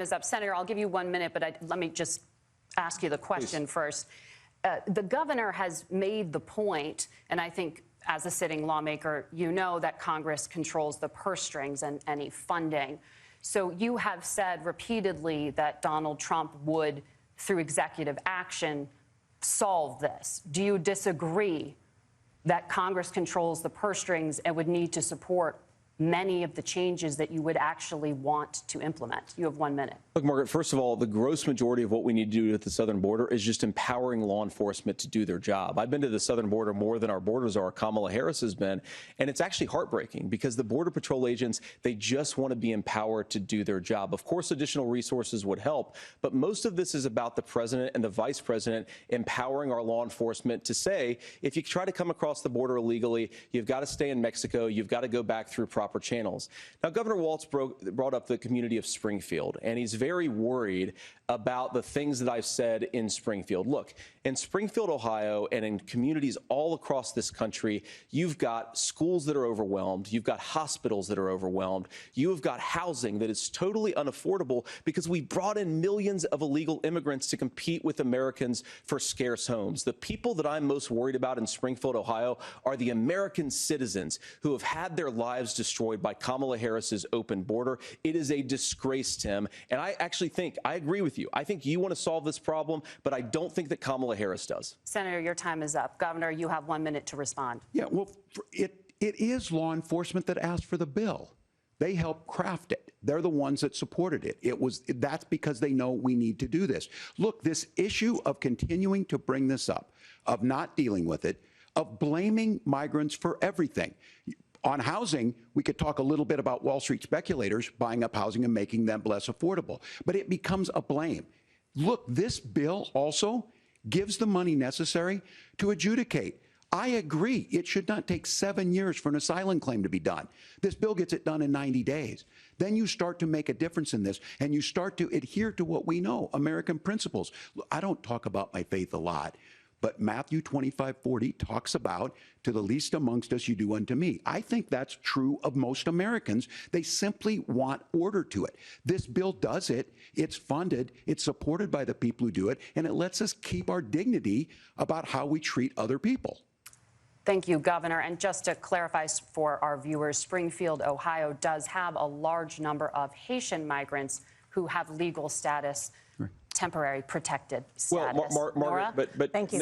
is up. Senator, I'll give you 1 minute, but let me just ask you the question first. The governor has made the point, and I think as a sitting lawmaker, you know that Congress controls the purse strings and any funding. So you have said repeatedly that Donald Trump would, through executive action, solve this. Do you disagree that Congress controls the purse strings and would need to support many of the changes that you would actually want to implement? You have 1 minute. Look, Margaret, first of all, the gross majority of what we need to do at the southern border is just empowering law enforcement to do their job. I've been to the southern border more than our borders are. Kamala Harris has been. And it's actually heartbreaking because the Border Patrol agents, they just want to be empowered to do their job. Of course, additional resources would help. But most of this is about the president and the vice president empowering our law enforcement to say, if you try to come across the border illegally, you've got to stay in Mexico. You've got to go back through proper channels. Now, Governor Walz brought up the community of Springfield, and he's very worried about the things that I've said in Springfield. Look, in Springfield, Ohio, and in communities all across this country, you've got schools that are overwhelmed. You've got hospitals that are overwhelmed. You've got housing that is totally unaffordable because we brought in millions of illegal immigrants to compete with Americans for scarce homes. The people that I'm most worried about in Springfield, Ohio, are the American citizens who have had their lives destroyed by Kamala Harris's open border. It is a disgrace, Tim. And I actually think, I agree with you. I think you want to solve this problem, but I don't think that Kamala Harris does. Senator, your time is up. Governor, you have 1 minute to respond. Yeah, well, it is law enforcement that asked for the bill. They helped craft it. They're the ones that supported it. That's because they know we need to do this. Look, this issue of continuing to bring this up, of not dealing with it, of blaming migrants for everything. On housing, we could talk a little bit about Wall Street speculators buying up housing and making them less affordable, but it becomes a blame. Look, this bill also gives the money necessary to adjudicate. I agree. It should not take 7 years for an asylum claim to be done. This bill gets it done in 90 days. Then you start to make a difference in this, and you start to adhere to what we know, American principles. I don't talk about my faith a lot, but Matthew 25:40 talks about, to the least amongst us you do unto me. I think that's true of most Americans. They simply want order to it. This bill does it. It's funded. It's supported by the people who do it. And it lets us keep our dignity about how we treat other people. Thank you, Governor. And just to clarify for our viewers, Springfield, Ohio does have a large number of Haitian migrants who have legal status, temporary protected status. Well, Margaret, but thank you.